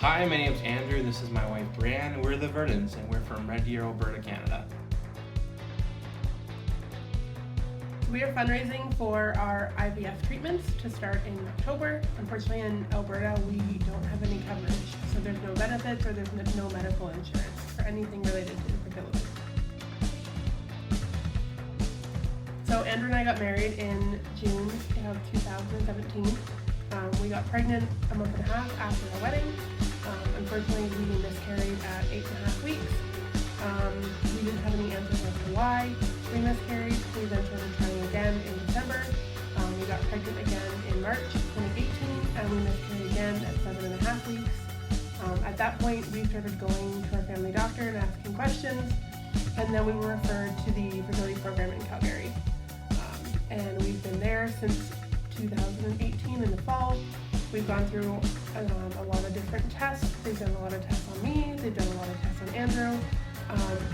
Hi, my name's Andrew. This is my wife Breann. We're the Vernons, and we're from Red Deer, Alberta, Canada. We are fundraising for our IVF treatments to start in October. Unfortunately, in Alberta, we don't have any coverage, so there's no benefits or there's no medical insurance for anything related to infertility. So Andrew and I got married in June of 2017. We got pregnant a month and a half after our wedding. Unfortunately, we miscarried at 8.5 weeks. We didn't have any answers as to why we miscarried. We then started trying again in December. We got pregnant again in March 2018, and we miscarried again at 7.5 weeks. At that point, we started going to our family doctor and asking questions, and then we were referred to the fertility program in Calgary. And we've been there since 2018 in the fall. We've gone through a lot of different tests. They've done a lot of tests on me, they've done a lot of tests on Andrew,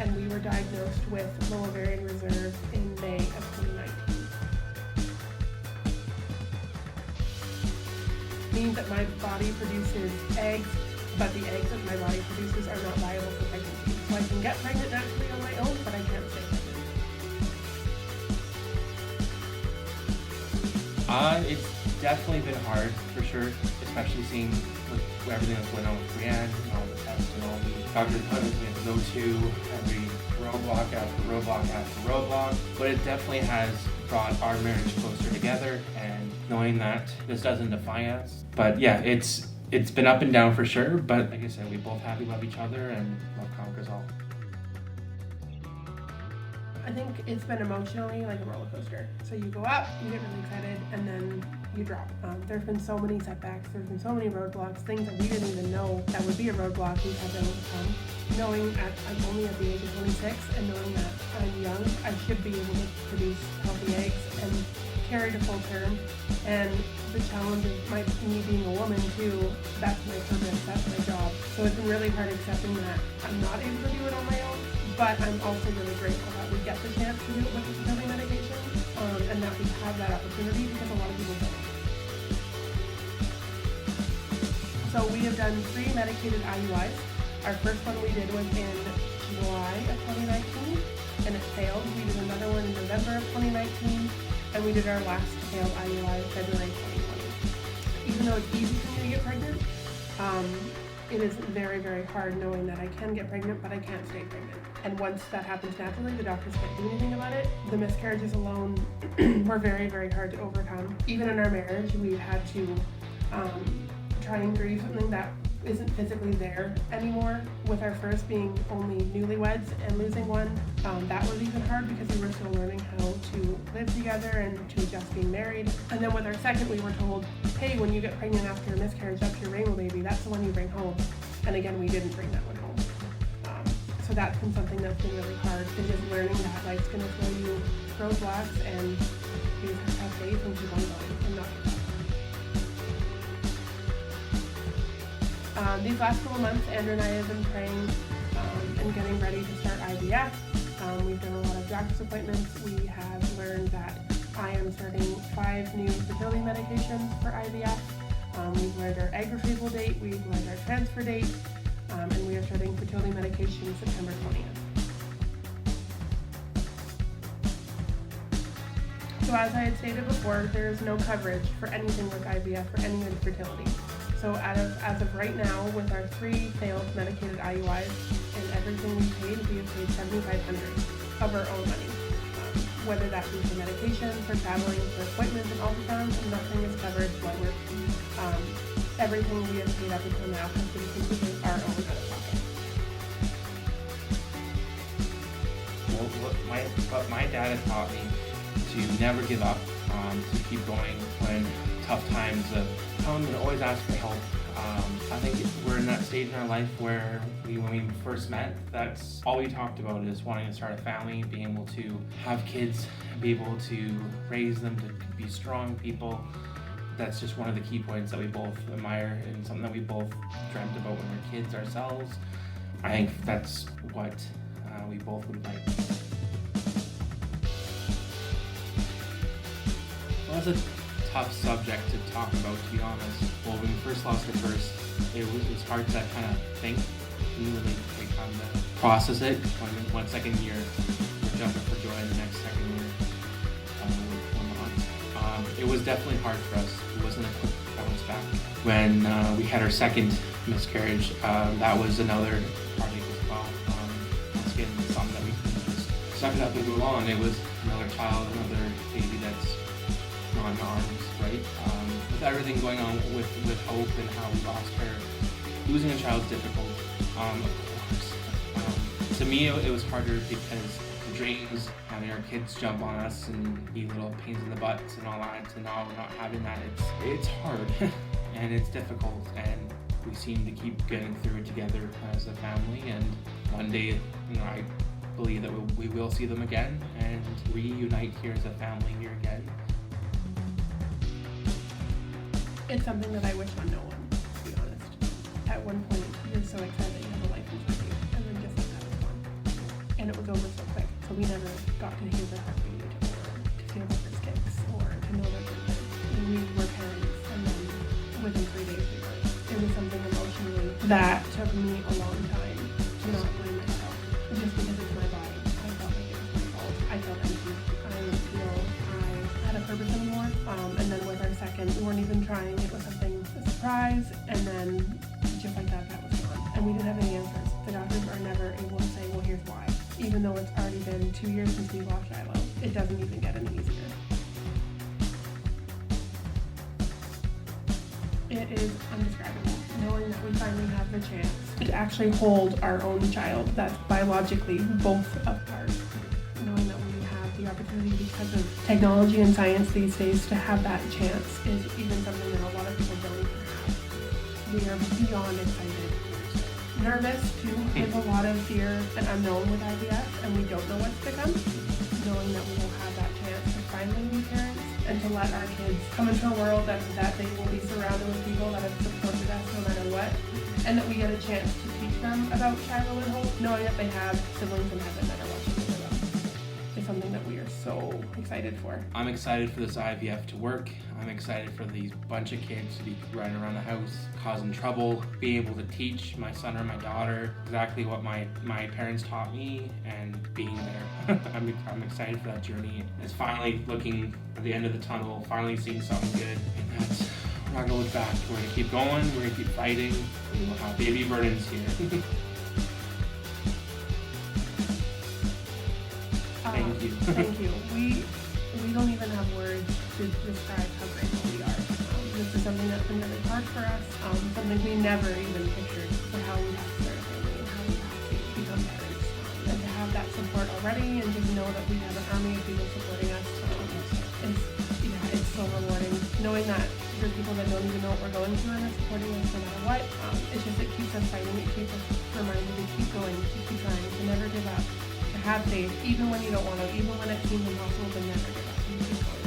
and we were diagnosed with low ovarian reserve in May of 2019. Means that my body produces eggs, but the eggs that my body produces are not viable for pregnancy. So I can get pregnant naturally on my own, but I can't stay pregnant. It's definitely been hard, for sure, especially seeing with everything that's going on with Breann and all the tests and all the doctor's appointments we have to go to, every roadblock after roadblock after roadblock. But it definitely has brought our marriage closer together, and knowing that this doesn't define us. But yeah, it's been up and down for sure, but like I said, we both happy, love each other, and love conquers all. I think it's been emotionally like a roller coaster. So you go up, you get really excited, and then you drop. There's been so many setbacks, there's been so many roadblocks, things that we didn't even know that would be a roadblock we've had to overcome. Knowing I'm only at the age of 26, and knowing that I'm young, I should be able to produce healthy eggs and carry to full term. And the challenge of me being a woman too, that's my purpose, that's my job. So it's been really hard accepting that I'm not able to do it on my own. But I'm also really grateful that we get the chance to do it with the fertility medication, and that we have that opportunity because a lot of people don't. So we have done 3 medicated IUIs. Our first one we did was in July of 2019, and it failed. We did another one in November of 2019, and we did our last failed IUI in February 2020. Even though it's easy for me to get pregnant, it is very, very hard knowing that I can get pregnant, but I can't stay pregnant. And once that happens naturally, the doctors can't do anything about it. The miscarriages alone were very, very hard to overcome. Even in our marriage, we've had to try and grieve something that isn't physically there anymore. With our first being only newlyweds and losing one, that was even hard because we were still learning how to live together and to adjust being married. And then with our second, we were told, hey, when you get pregnant after a miscarriage, that's your rainbow baby, that's the one you bring home. And again, we didn't bring that one home. So that's been something that's been really hard, and just learning that life's gonna throw you roadblocks, and you just have to have faith and keep on going and not give up. These last couple months, Andrew and I have been praying and getting ready to start IVF. We've done a lot of doctor's appointments. We have learned that I am starting 5 new fertility medications for IVF. We've learned our egg retrieval date, we've learned our transfer date, and we are starting fertility medication September 20th. So as I had stated before, there is no coverage for anything with IVF or any infertility. So as of right now, with our 3 failed medicated IUIs and everything we paid, we have paid $7,500 of our own money. Whether that be for medication, for traveling, for appointments and ultrasounds, and nothing is covered, blood work. Everything we have paid up until now has been completely our own out of pocket. What my dad has taught me to never give up, to keep going when tough times come, and always ask for help. I think we're in that stage in our life where when we first met, that's all we talked about, is wanting to start a family, being able to have kids, be able to raise them to be strong people. That's just one of the key points that we both admire, and something that we both dreamt about when we were kids ourselves. I think that's what we both would like. Well, that's a tough subject to talk about, to be honest. Well, when we first lost our first, It's hard to kind of think and really take time to process it. One second you're jumping for joy, and the next second we're not. It was definitely hard for us. It wasn't a quick bounce back. When we had our second miscarriage, that was another heartache as well. Once again, something that we couldn't just suck it up and move on. It was another child, another baby that's not in our arms, right? With everything going on with Hope and how we lost her, losing a child is difficult, of course. To me, it was harder because the dreams, having our kids jump on us and be little pains in the butts and all that, and now not having that, it's hard and it's difficult, and we seem to keep getting through it together as a family, and one day, I believe that we will see them again and reunite here as a family here again. It's something that I wish on no one, to be honest. At one point, you're so excited that you have a life in front of you, and then just like that was gone. And it was over so quick, so we never got to hear their heartbeat, or to feel their first kicks, or to know their first kids. We were parents, and then within 3 days we were. It was something emotionally that took me a long time to not blame myself, just because it's my body. I felt like it was my fault. I felt empty. I didn't feel I had a purpose anymore. And then with our second, we weren't even trying. It was something, a surprise, and then just like that was gone. And we didn't have any answers. The doctors are never able to say, well, here's why. Even though it's already been 2 years since we lost Shiloh, it doesn't even get any easier. It is indescribable, knowing that we finally have the chance to actually hold our own child that's biologically both of ours. Knowing that we have the opportunity because of technology and science these days to have that chance is even something that a lot of people don't even have. We are beyond excited. Nervous too. There's a lot of fear and unknown with IVF, and we don't know what's to come. Knowing that we will have that chance to finally be parents and to let our kids come into a world that they will be surrounded with people that have supported us no matter what, and that we get a chance to teach them about Shiloh and Hope, knowing that they have siblings in heaven that are watching over them. Is something that we are so excited for. I'm excited for this IVF to work. I'm excited for these bunch of kids to be running around the house, causing trouble, being able to teach my son or my daughter exactly what my parents taught me, and being there. I'm excited for that journey. It's finally looking at the end of the tunnel, finally seeing something good, and that's, we're not going to look back. We're going to keep going, we're going to keep fighting. Baby Vernon's here. Thank you. Thank you. We don't even have words to describe how grateful we are. This is something that's been really hard for us, something we never even pictured for how we have to start a family and how we have to become parents. And to have that support already, and just know that we have an army of people supporting us, it's so rewarding. Knowing that there's people that don't even know what we're going through and are supporting us no matter what, it keeps us fighting, it keeps us reminded to keep going, to keep trying, to never give up. Have faith, even when you don't want to, even when it seems impossible, but never give up. You keep going.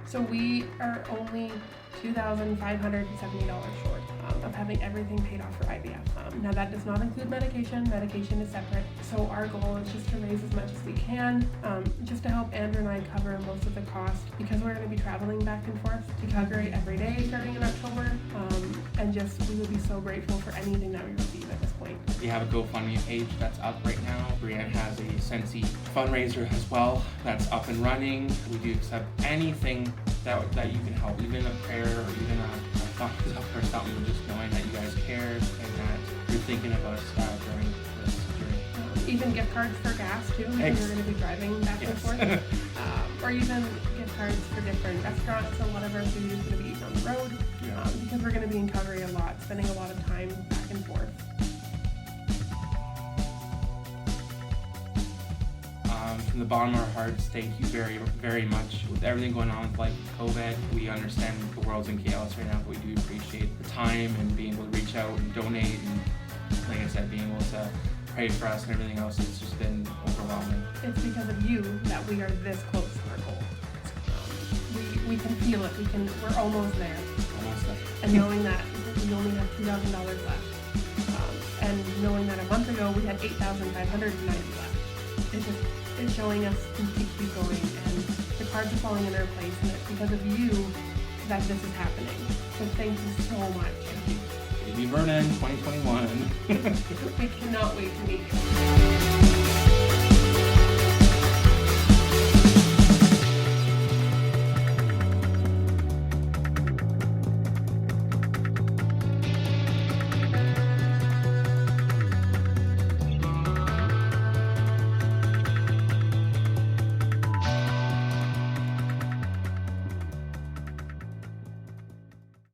So we are only $2,570 short of having everything paid off for IVF. Now that does not include medication. Medication is separate. So our goal is just to raise as much as we can, just to help Andrew and I cover most of the cost, because we're going to be traveling back and forth to Calgary every day starting in October. And just, we would be so grateful for anything that we receive at this point. We have a GoFundMe page that's up right now. Breann has a Sensi fundraiser as well that's up and running. We do accept anything that you can help, even a prayer or even a thumbs up or something, just knowing that you guys care and that you're thinking of us during this journey. Even gift cards for gas too, because we're going to be driving back and forth. Or even gift cards for different restaurants. A lot of our food is going to be eaten on the road, because we're going to be in Calgary a lot, spending a lot of time back and forth. From the bottom of our hearts, thank you very, very much. With everything going on with life with COVID, we understand the world's in chaos right now, but we do appreciate the time and being able to reach out and donate, and like I said, being able to pray for us and everything else. It's just been overwhelming. It's because of you that we are this close to our goal. We can feel it. We're almost there. Almost there. And knowing that we only have $2,000 left, and knowing that a month ago we had $8,590 left. It's showing us to keep going and the cards are falling in their place, and it's because of you that this is happening. So thank you so much. Baby Vernon 2021. We cannot wait to meet you.